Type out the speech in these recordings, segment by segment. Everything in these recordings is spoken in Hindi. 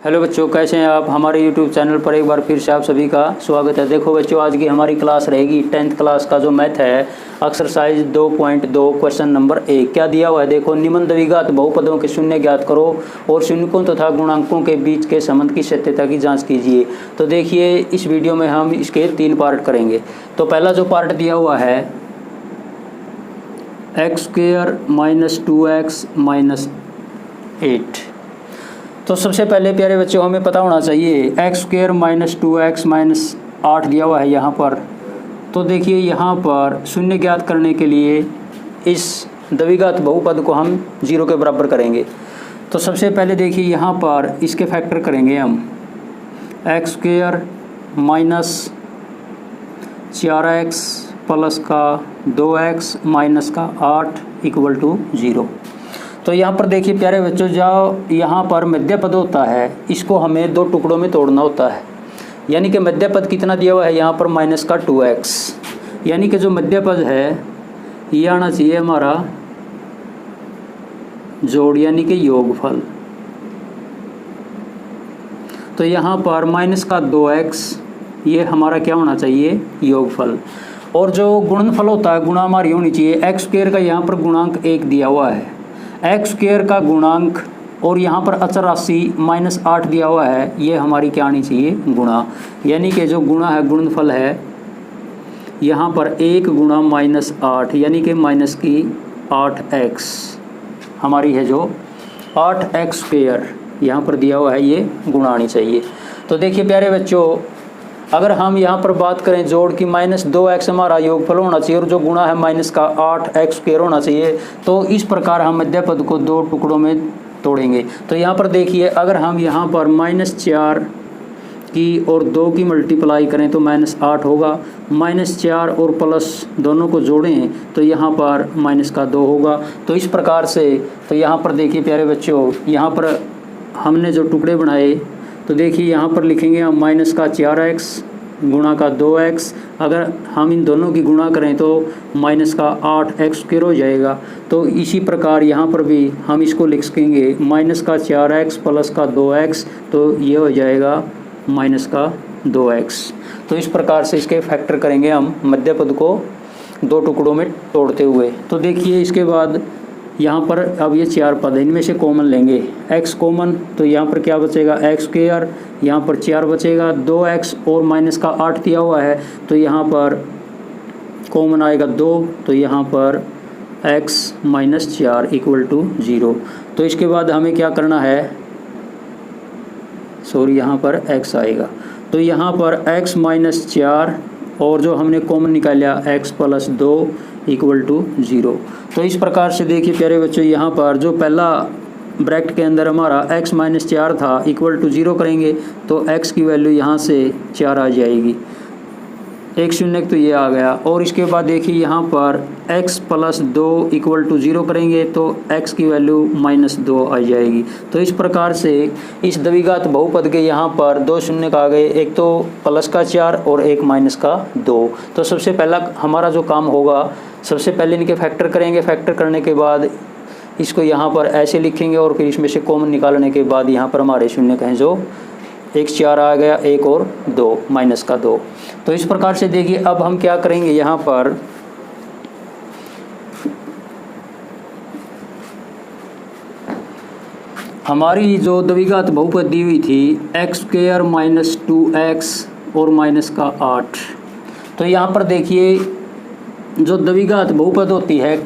हेलो बच्चों, कैसे हैं आप। हमारे यूट्यूब चैनल पर एक बार फिर से आप सभी का स्वागत है। देखो बच्चों, आज की हमारी क्लास रहेगी 10th क्लास का जो मैथ है, एक्सरसाइज 2.2 क्वेश्चन नंबर 1। क्या दिया हुआ है देखो, निम्न द्विघात बहुपदों के शून्य ज्ञात करो और शून्यकों तथा गुणांकों के बीच के संबंध की सत्यता की जाँच कीजिए। तो देखिए, इस वीडियो में हम इसके 3 पार्ट करेंगे। तो पहला जो पार्ट दिया हुआ है x² - 2x - 8। तो सबसे पहले प्यारे बच्चों हमें पता होना चाहिए x² - 2x - 8 दिया हुआ है यहाँ पर। तो देखिए, यहाँ पर शून्य ज्ञात करने के लिए इस द्विघात बहुपद को हम 0 के बराबर करेंगे। तो सबसे पहले देखिए, यहाँ पर इसके फैक्टर करेंगे हम। x² - 4x प्लस का 2x माइनस का 8 = 0। तो यहाँ पर देखिए प्यारे बच्चों, जो यहाँ पर मध्य पद होता है इसको हमें 2 टुकड़ों में तोड़ना होता है। यानी कि मध्य पद कितना दिया हुआ है यहाँ पर माइनस का 2x। यानी कि जो मध्य पद है ये आना चाहिए हमारा जोड़, यानी कि योगफल। तो यहाँ पर माइनस का 2x ये हमारा क्या होना चाहिए, योगफल। और जो गुणनफल होता है, गुणा हमारी होनी चाहिए x² का यहाँ पर गुणांक 1 दिया हुआ है। x² का गुणांक और यहाँ पर अचर राशि -8 दिया हुआ है, ये हमारी क्या आनी चाहिए, गुणा। यानी कि जो गुणा है, गुणनफल है यहाँ पर 1 गुणा -8 यानी कि माइनस की 8x हमारी है, जो 8x² यहाँ पर दिया हुआ है, ये गुणा आनी चाहिए। तो देखिए प्यारे बच्चों, अगर हम यहाँ पर बात करें जोड़ की, -2x हमारा योगफल होना चाहिए और जो गुणा है माइनस का 8x² होना चाहिए। तो इस प्रकार हम मध्य पद को 2 टुकड़ों में तोड़ेंगे। तो यहाँ पर देखिए, अगर हम यहाँ पर -4 की और 2 की मल्टीप्लाई करें तो -8 होगा। -4 और प्लस दोनों को जोड़ें तो यहाँ पर -2 होगा। तो इस प्रकार से, तो यहाँ पर देखिए प्यारे बच्चों, यहाँ पर हमने जो टुकड़े बनाए, तो देखिए यहाँ पर लिखेंगे हम -4x गुणा का 2x। अगर हम इन दोनों की गुणा करें तो -8x² हो जाएगा। तो इसी प्रकार यहाँ पर भी हम इसको लिख सकेंगे -4x प्लस का 2x, तो ये हो जाएगा -2x। तो इस प्रकार से इसके फैक्टर करेंगे हम मध्य पद को 2 टुकड़ों में तोड़ते हुए। तो देखिए इसके बाद यहाँ पर अब ये 4 पद है, इनमें से कॉमन लेंगे x कॉमन। तो यहाँ पर क्या बचेगा, x², यहाँ पर 4 बचेगा, 2x और माइनस का 8 दिया हुआ है तो यहाँ पर कॉमन आएगा 2। तो यहाँ पर x - 4 = 0। तो इसके बाद हमें क्या करना है, सॉरी यहाँ पर x आएगा। तो यहाँ पर x - 4 और जो हमने कॉमन निकाला x + 2 = 0। तो इस प्रकार से देखिए प्यारे बच्चों, यहाँ पर जो पहला ब्रैकेट के अंदर हमारा x - 4 था =0 करेंगे तो x की वैल्यू यहाँ से 4 आ जाएगी। एक शून्य तो ये आ गया। और इसके बाद देखिए यहाँ पर x + 2 = 0 करेंगे तो x की वैल्यू -2 आ जाएगी। तो इस प्रकार से इस द्विघात बहुपद के यहाँ पर 2 शून्य आ गए, एक तो +4 और एक -2। तो सबसे पहला हमारा जो काम होगा, सबसे पहले इनके फैक्टर करेंगे। फैक्टर करने के बाद इसको यहाँ पर ऐसे लिखेंगे और फिर इसमें से कॉमन निकालने के बाद यहाँ पर हमारे शून्य कहें जो एक 4 आ गया, 1 और 2 -2। तो इस प्रकार से देखिए, अब हम क्या करेंगे, यहाँ पर हमारी जो द्विघात बहुपद दी हुई थी x² - 2x और -8। तो यहाँ पर देखिए, जो द्विघात बहुपद होती है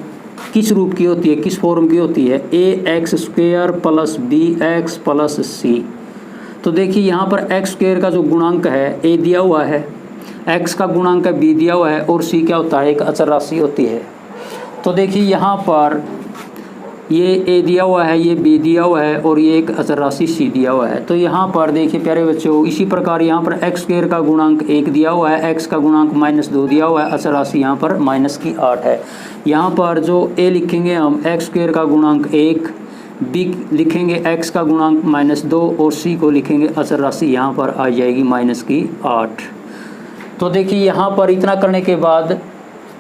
किस रूप की होती है, किस फॉर्म की होती है, ax² + bx + c। तो देखिए यहाँ पर x² का जो गुणांक है a दिया हुआ है, x का गुणांक b दिया हुआ है और c क्या होता है, एक अचर राशि होती है। तो देखिए यहाँ पर ये a दिया हुआ है, ये b दिया हुआ है और ये एक अचर राशि c दिया हुआ है। तो यहाँ पर देखिए प्यारे बच्चों, इसी प्रकार यहाँ पर x² का गुणांक 1 दिया हुआ है, x का गुणांक -2 दिया हुआ है, अचर राशि यहाँ पर -8 है। यहाँ पर जो a लिखेंगे हम x² का गुणांक 1, b लिखेंगे x का गुणांक -2 और c को लिखेंगे अचर राशि यहाँ पर आ जाएगी -8। तो देखिए यहाँ पर इतना करने के बाद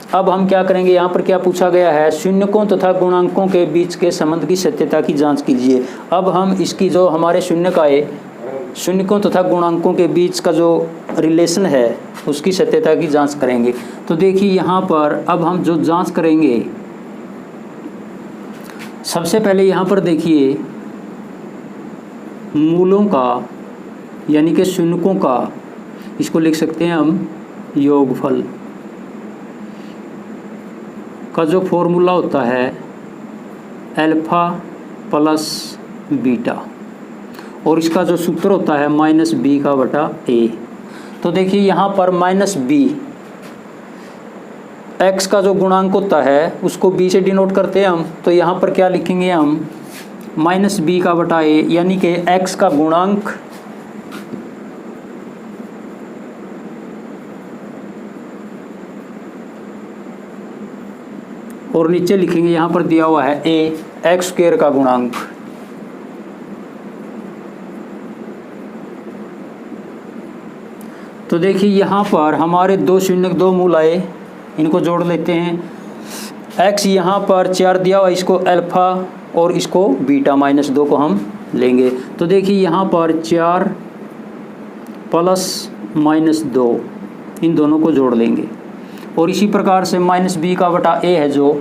अब हम क्या करेंगे, यहाँ पर क्या पूछा गया है, शून्यकों तथा गुणांकों के बीच के संबंध की सत्यता की जांच कीजिए। अब हम इसकी जो हमारे शून्य का है शून्यकों तथा गुणांकों के बीच का जो रिलेशन है उसकी सत्यता की जांच करेंगे। तो देखिए यहाँ पर अब हम जो जांच करेंगे, सबसे पहले यहाँ पर देखिए मूलों का यानी कि शून्यकों का, इसको लिख सकते हैं हम योगफल का जो फॉर्मूला होता है अल्फा प्लस बीटा, और इसका जो सूत्र होता है माइनस बी का बटा ए। तो देखिए यहाँ पर माइनस बी, एक्स का जो गुणांक होता है उसको बी से डिनोट करते हैं हम, तो यहाँ पर क्या लिखेंगे हम माइनस बी का बटा ए, यानी कि एक्स का गुणांक और नीचे लिखेंगे यहाँ पर दिया हुआ है ए एक्स स्क्वायर का गुणांक। तो देखिए यहाँ पर हमारे दो शून्य दो मूल आए, इनको जोड़ लेते हैं। एक्स यहाँ पर 4 दिया हुआ, इसको अल्फा और इसको बीटा माइनस 2 को हम लेंगे। तो देखिए यहाँ पर 4 प्लस माइनस 2 इन दोनों को जोड़ लेंगे, और इसी प्रकार से माइनस बी का बटा ए है जो,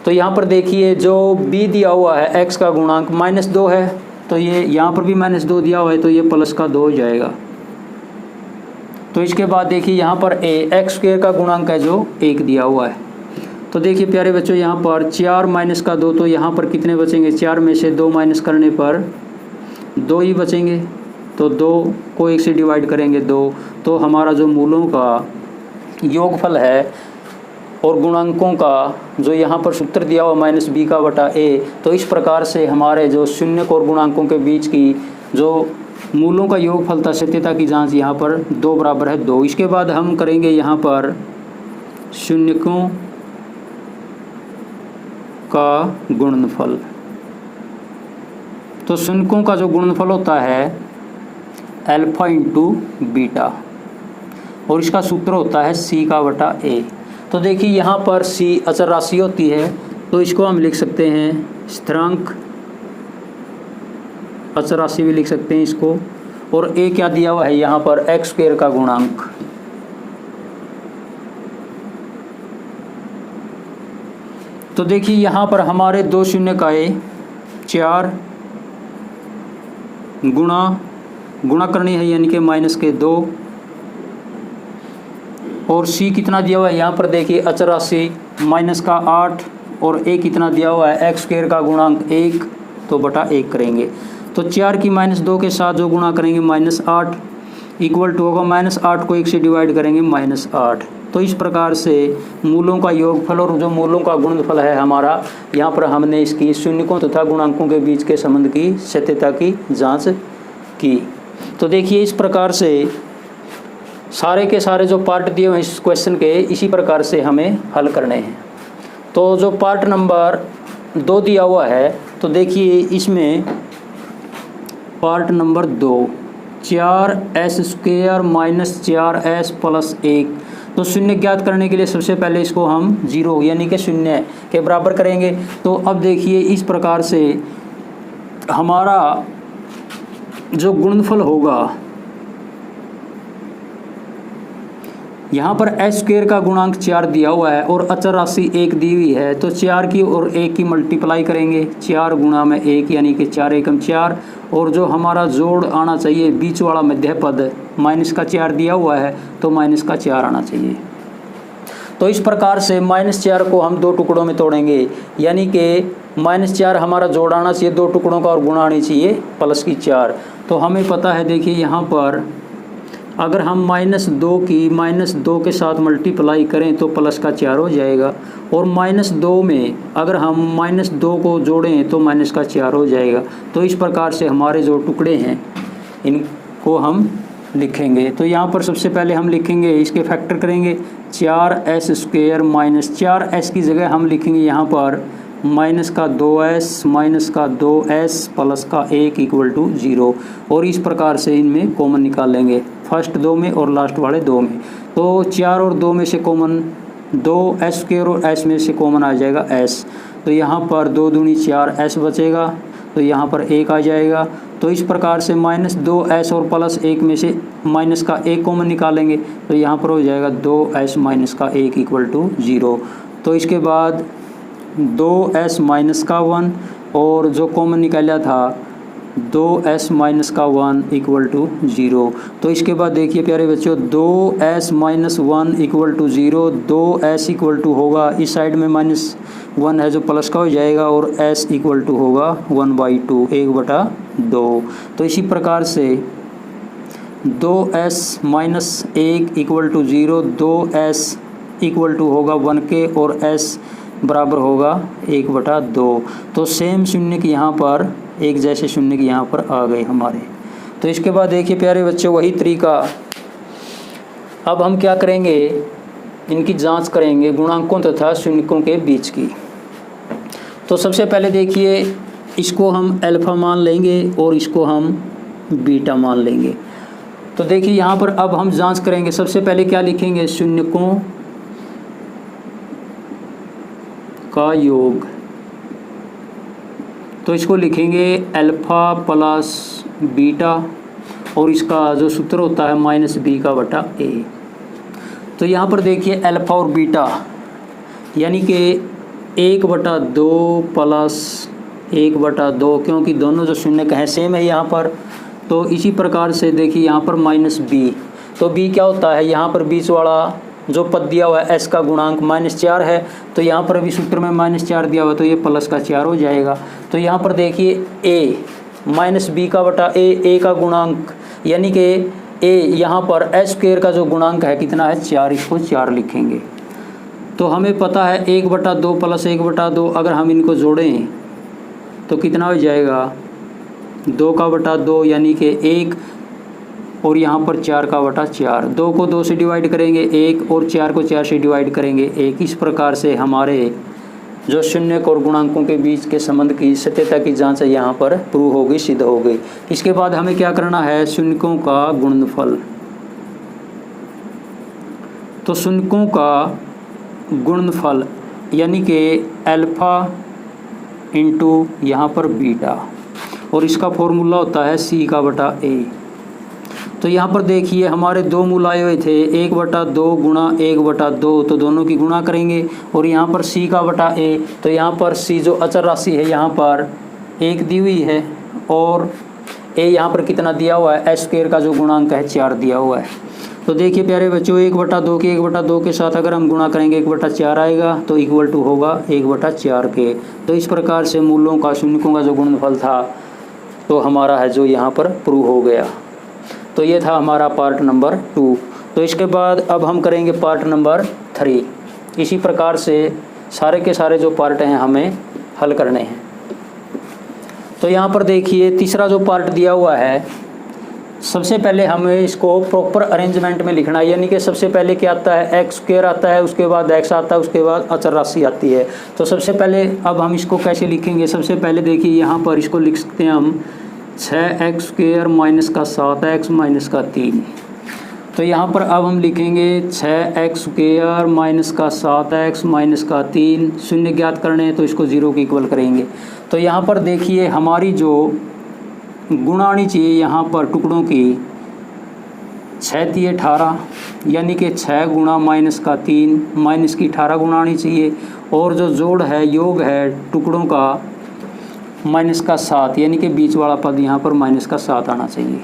तो यहाँ पर देखिए जो बी दिया हुआ है एक्स का गुणांक माइनस 2 है, तो ये यहाँ पर भी माइनस 2 दिया हुआ है, तो ये प्लस का 2 हो जाएगा। तो इसके बाद देखिए यहाँ पर ए एक्स स्क्वायर का गुणांक है जो 1 दिया हुआ है। तो देखिए प्यारे बच्चों यहाँ पर 4 माइनस का 2, तो यहाँ पर कितने बचेंगे, 4 में से 2 माइनस करने पर 2 ही बचेंगे, तो 2 को 1 से डिवाइड करेंगे 2, तो हमारा जो मूलों का योगफल है और गुणांकों का जो यहाँ पर सूत्र दिया हुआ माइनस बी का बटा ए, तो इस प्रकार से हमारे जो शून्यक और गुणांकों के बीच की जो मूलों का योगफल था सत्यता की जांच यहाँ पर 2 बराबर है 2। इसके बाद हम करेंगे यहाँ पर शून्यकों का गुणनफल। तो शून्यकों का जो गुणनफल होता है अल्फा इंटू बीटा, और इसका सूत्र होता है सी का बटा ए। तो देखिए यहाँ पर सी अचर राशि होती है, तो इसको हम लिख सकते हैं स्थिरांक, अचर राशि भी लिख सकते हैं इसको, और ए क्या दिया हुआ है यहाँ पर एक्स स्क्वायर का गुणांक। तो देखिए यहाँ पर हमारे दो शून्य का ए 4 गुणा करनी है यानी कि माइनस के 2, और सी कितना दिया हुआ है यहाँ पर देखिए अचर राशि माइनस का 8, और ए कितना दिया हुआ है एक्स स्क्वायर का गुणांक 1, तो बटा 1 करेंगे। तो 4 की माइनस 2 के साथ जो गुणा करेंगे माइनस 8 इक्वल टू होगा माइनस 8 को 1 से डिवाइड करेंगे माइनस 8। तो इस प्रकार से मूलों का योगफल और जो मूलों का गुणनफल है हमारा, यहाँ पर हमने इसकी शून्यकों तथा गुणांकों के बीच के संबंध की सत्यता की जाँच की। तो देखिए इस प्रकार से सारे के सारे जो पार्ट दिए हुए हैं इस क्वेश्चन के, इसी प्रकार से हमें हल करने हैं। तो जो पार्ट नंबर 2 दिया हुआ है, तो देखिए इसमें part number 2 4s square minus 4s plus 1। तो शून्य ज्ञात करने के लिए सबसे पहले इसको हम 0 यानी कि शून्य के बराबर करेंगे। तो अब देखिए इस प्रकार से हमारा जो गुणनफल होगा, यहाँ पर एच स्क्वायर का गुणांक 4 दिया हुआ है और अचर राशि 1 दी हुई है, तो 4 की और 1 की मल्टीप्लाई करेंगे, 4 गुणा में 1 यानी कि 4 एकम 4, और जो हमारा जोड़ आना चाहिए बीच वाला मध्य पद माइनस का 4 दिया हुआ है, तो माइनस का 4 आना चाहिए। तो इस प्रकार से -4 को हम 2 टुकड़ों में तोड़ेंगे, यानी कि -4 हमारा जोड़ आना चाहिए 2 टुकड़ों का और गुणा आनी चाहिए प्लस की 4। तो हमें पता है देखिए यहाँ पर अगर हम -2 की -2 के साथ मल्टीप्लाई करें तो प्लस का 4 हो जाएगा, और -2 में अगर हम -2 को जोड़ें तो माइनस का 4 हो जाएगा। तो इस प्रकार से हमारे जो टुकड़े हैं इनको हम लिखेंगे। तो यहाँ पर सबसे पहले हम लिखेंगे, इसके फैक्टर करेंगे, 4s स्क्वायर माइनस 4s की जगह हम लिखेंगे यहाँ पर माइनस का 2s माइनस का 2s प्लस का 1 इक्वल टू 0, और इस प्रकार से इनमें कॉमन निकाल लेंगे, फर्स्ट 2 में और लास्ट वाले 2 में। तो 4 और 2 में से कॉमन 2s स्क्वायर और s में से कॉमन आ जाएगा s, तो यहाँ पर 2 दूनी 4s बचेगा, तो यहाँ पर 1 आ जाएगा। तो इस प्रकार से -2s और +1 में से माइनस का 1 कॉमन निकालेंगे तो यहाँ पर हो जाएगा 2s माइनस का 1 इक्वल टू 0। तो इसके बाद 2s माइनस का 1 और जो कॉमन निकाला था 2s माइनस का 1 इक्वल टू 0। तो इसके बाद देखिए प्यारे बच्चों 2s minus 1 equal to 0, 2s equal to होगा इस साइड में -1 है जो प्लस का हो जाएगा और s इक्वल टू होगा 1/2 1/2। तो इसी प्रकार से 2s minus 1 equal to 0, 2s equal to होगा 1 के और s बराबर होगा 1/2। तो सेम शून्य की यहाँ पर एक जैसे शून्य की यहाँ पर आ गए हमारे। तो इसके बाद देखिए प्यारे बच्चों वही तरीका अब हम क्या करेंगे, इनकी जांच करेंगे गुणांकों तथा शून्यकों के बीच की। तो सबसे पहले देखिए इसको हम अल्फा मान लेंगे और इसको हम बीटा मान लेंगे। तो देखिए यहाँ पर अब हम जांच करेंगे। सबसे पहले क्या लिखेंगे, शून्यकों का योग। तो इसको लिखेंगे अल्फ़ा प्लस बीटा और इसका जो सूत्र होता है -b/a। तो यहाँ पर देखिए अल्फ़ा और बीटा यानी कि 1/2 प्लस 1/2, क्योंकि दोनों जो शून्य हैं सेम है यहाँ पर। तो इसी प्रकार से देखिए यहाँ पर -b। तो b क्या होता है, यहाँ पर बीच वाला जो पद दिया हुआ है s का गुणांक -4 है। तो यहाँ पर अभी सूत्र में -4 दिया हुआ है तो ये प्लस का 4 हो जाएगा। तो यहाँ पर देखिए a -b/a का गुणांक यानी कि a यहाँ पर s² का जो गुणांक है कितना है 4, इसको 4 लिखेंगे। तो हमें पता है 1/2 प्लस 1/2 अगर हम इनको जोड़ें तो कितना हो जाएगा 2/2 यानी कि 1 और यहाँ पर 4/4। 2 को 2 से डिवाइड करेंगे 1 और 4 को 4 से डिवाइड करेंगे 1। इस प्रकार से हमारे जो शून्यक और गुणांकों के बीच के संबंध की सत्यता की जांच है यहाँ पर प्रूव हो गई, सिद्ध हो गई। इसके बाद हमें क्या करना है, शून्यकों का गुणनफल। तो शून्यकों का गुणनफल यानी कि अल्फ़ा इंटू यहाँ पर बीटा और इसका फॉर्मूला होता है c/a। तो यहाँ पर देखिए हमारे दो मूल आए हुए थे 1/2 गुणा 1/2, तो दोनों की गुणा करेंगे और यहाँ पर c/a। तो यहाँ पर c जो अचर राशि है यहाँ पर 1 दी हुई है और a यहाँ पर कितना दिया हुआ है s² का जो गुणांक है 4 दिया हुआ है। तो देखिए प्यारे बच्चों 1/2 के 1/2 के साथ अगर हम गुणा करेंगे 1/4 आएगा तो इक्वल टू होगा 1/4 के। तो इस प्रकार से मूलों का शून्यकों का जो गुणनफल था तो हमारा है जो यहाँ पर प्रूव हो गया। तो ये था हमारा पार्ट नंबर 2। तो इसके बाद अब हम करेंगे पार्ट नंबर 3। इसी प्रकार से सारे के सारे जो पार्ट हैं हमें हल करने हैं। तो यहाँ पर देखिए तीसरा जो पार्ट दिया हुआ है, सबसे पहले हमें इसको प्रॉपर अरेंजमेंट में लिखना है, यानी कि सबसे पहले क्या आता है x² आता है, उसके बाद x आता है, उसके बाद अचर राशि आती है। तो सबसे पहले अब हम इसको कैसे लिखेंगे, सबसे पहले देखिए यहाँ पर इसको लिख सकते हैं हम 6x² माइनस का 7x माइनस का 3। तो यहाँ पर अब हम लिखेंगे 6x² माइनस का 7x माइनस का 3। शून्य ज्ञात करने हैं तो इसको 0 के इक्वल करेंगे। तो यहाँ पर देखिए हमारी जो गुणा आनी चाहिए यहाँ पर टुकड़ों की 6 × 18 यानी कि 6 गुणा माइनस का 3 माइनस की 18 गुणा आनी चाहिए और जो जोड़ है योग है टुकड़ों का माइनस का 7 यानी कि बीच वाला पद यहाँ पर माइनस का 7 आना चाहिए।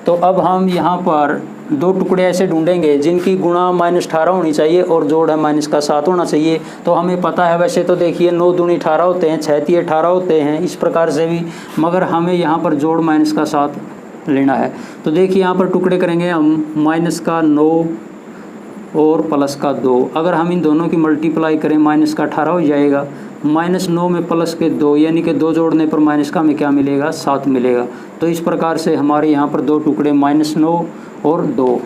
तो अब हम यहाँ पर दो टुकड़े ऐसे ढूंढेंगे जिनकी गुणा -18 होनी चाहिए और जोड़ है माइनस का 7 होना चाहिए। तो हमें पता है वैसे तो देखिए 9 दूनी 18 होते हैं, 6 × 18 होते हैं, इस प्रकार से भी, मगर हमें यहाँ पर जोड़ माइनस का 7 लेना है। तो देखिए यहाँ पर टुकड़े करेंगे हम माइनस का 9 और प्लस का 2। अगर हम इन दोनों की मल्टीप्लाई करें माइनस का 18 हो जाएगा, -9 में प्लस के 2 यानी कि 2 जोड़ने पर माइनस का हमें क्या मिलेगा 7 मिलेगा। तो इस प्रकार से हमारे यहाँ पर दो टुकड़े -9 और 2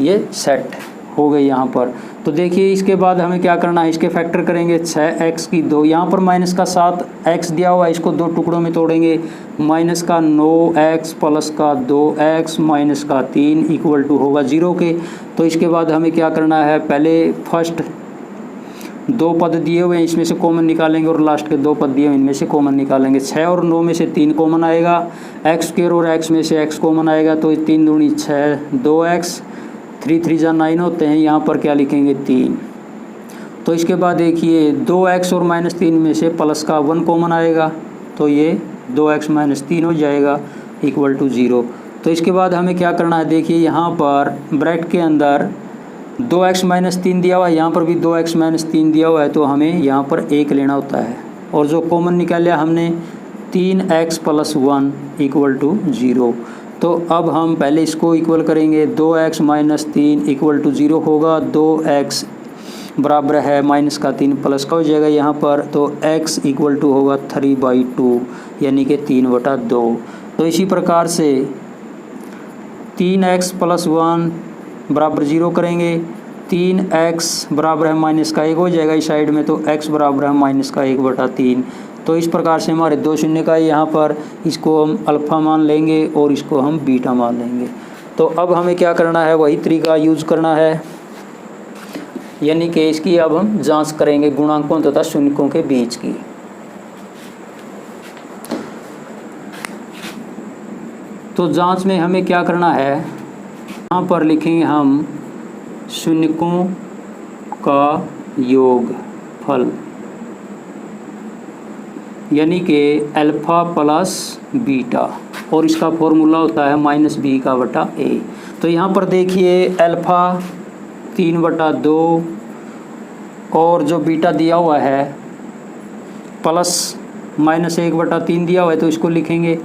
ये सेट हो गए यहाँ पर। तो देखिए इसके बाद हमें क्या करना है, इसके फैक्टर करेंगे 6x की 2, यहाँ पर माइनस का 7x दिया हुआ है, इसको दो टुकड़ों में तोड़ेंगे माइनस का 9x प्लस का 2x माइनस का 3 इक्वल टू होगा 0 के। तो इसके बाद हमें क्या करना है, पहले फर्स्ट दो पद दिए हुए हैं, इसमें से कॉमन निकालेंगे और लास्ट के दो पद दिए हुए इनमें से कॉमन निकालेंगे। 6 और 9 में से 3 कॉमन आएगा, एक्स स्क्वायर और एक्स में से एक्स कॉमन आएगा, तो 3 दूनी 6, 2x, 3 3 जा 9 होते हैं। यहाँ पर क्या लिखेंगे 3। तो इसके बाद देखिए 2x और -3 में से प्लस का 1 कॉमन आएगा, तो ये 2x - 3 हो जाएगा इक्वल टू 0। तो इसके बाद हमें क्या करना है, देखिए यहाँ पर ब्रैकेट के अंदर 2x - 3 दिया हुआ है, यहाँ पर भी 2x - 3 दिया हुआ है, तो हमें यहाँ पर 1 लेना होता है। और जो कॉमन निकाला हमने 3x + 1 इक्वल टू 0। तो अब हम पहले इसको इक्वल करेंगे, 2x - 3 इक्वल टू 0 होगा। 2x बराबर है -3 प्लस का हो जाएगा यहाँ पर, तो x इक्वल टू होगा 3/2 यानी कि 3/2। तो इसी प्रकार से 3x + 1 बराबर 0 करेंगे, 3x बराबर है -1 हो जाएगा इस साइड में, तो x बराबर है -1/3। तो इस प्रकार से हमारे 2 शून्य का यहाँ पर, इसको हम अल्फ़ा मान लेंगे और इसको हम बीटा मान लेंगे। तो अब हमें क्या करना है, वही तरीका यूज़ करना है, यानी कि इसकी अब हम जांच करेंगे गुणांकों तथा शून्यकों के बीच की। तो जांच में हमें क्या करना है, यहाँ पर लिखेंगे हम शून्यकों का योगफल, यानी कि अल्फ़ा प्लस बीटा, और इसका फॉर्मूला होता है -b/a। तो यहाँ पर देखिए अल्फ़ा 3/2 और जो बीटा दिया हुआ है प्लस -1/3 दिया हुआ है, तो इसको लिखेंगे।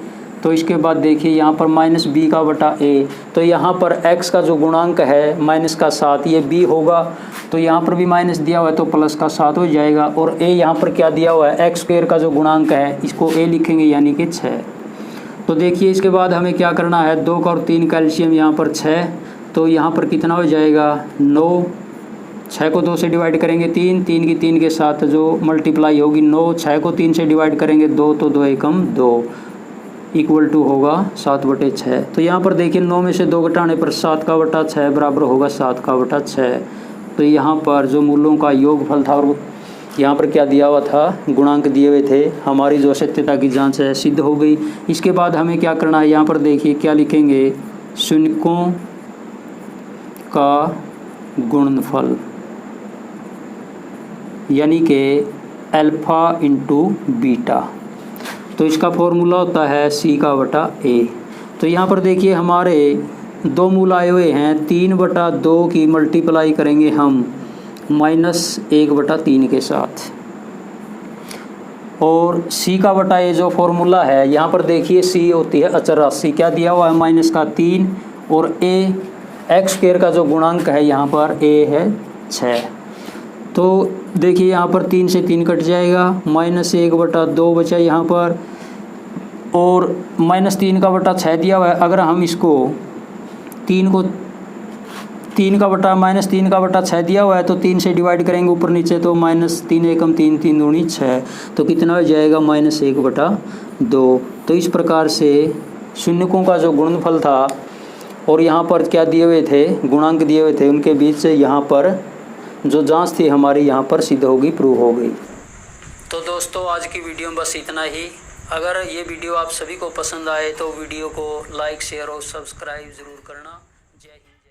तो इसके बाद देखिए यहाँ पर -b/a, तो यहाँ पर x का जो गुणांक है -7, ये b होगा, तो यहाँ पर भी माइनस दिया हुआ है तो +7 हो जाएगा। और a यहाँ पर क्या दिया हुआ है, x² का जो गुणांक है इसको a लिखेंगे यानी कि 6। तो देखिए इसके बाद हमें क्या करना है, 2 का और 3 का एलसीएम यहाँ पर 6, तो यहाँ पर कितना हो जाएगा 9। 6 को 2 से डिवाइड करेंगे 3, 3 की 3 के साथ जो मल्टीप्लाई होगी 9, 6 को 3 से डिवाइड करेंगे 2, तो 2 एकम 2 इक्वल टू होगा 7/6। तो यहाँ पर देखिए 9 में से 2 घटाने पर 7/6 बराबर होगा 7/6। तो यहाँ पर जो मूलों का योगफल था और यहाँ पर क्या दिया हुआ था, गुणांक दिए हुए थे, हमारी जो सत्यता की जांच है सिद्ध हो गई। इसके बाद हमें क्या करना है, यहाँ पर देखिए क्या लिखेंगे, शून्यकों का गुणनफल, यानी कि अल्फ़ा × बीटा। तो इसका फॉर्मूला होता है c/a। तो यहाँ पर देखिए हमारे 2 मूल आए हुए हैं, 3/2 की मल्टीप्लाई करेंगे हम -1/3 के साथ, और c/a जो फॉर्मूला है यहाँ पर देखिए c होती है अचर राशि, क्या दिया हुआ है -3, और a x² का जो गुणांक है यहाँ पर a है 6। तो देखिए यहाँ पर 3 से 3 कट जाएगा, -1/2 बचा यहाँ पर, और -3/6 दिया हुआ है। अगर हम इसको 3/6 दिया हुआ है तो 3 से डिवाइड करेंगे ऊपर नीचे, तो -3 एकम 3, 3 दूनी 6, तो कितना हो जाएगा -1/2। तो इस प्रकार से शून्यकों का जो गुणनफल था और यहाँ पर क्या दिए हुए थे, गुणांक दिए हुए थे, उनके बीच से यहाँ पर जो जांच थी हमारी यहाँ पर सिद्ध होगी, प्रूव हो गई। तो दोस्तों आज की वीडियो में बस इतना ही। अगर ये वीडियो आप सभी को पसंद आए तो वीडियो को लाइक, शेयर और सब्सक्राइब ज़रूर करना। जय हिंद।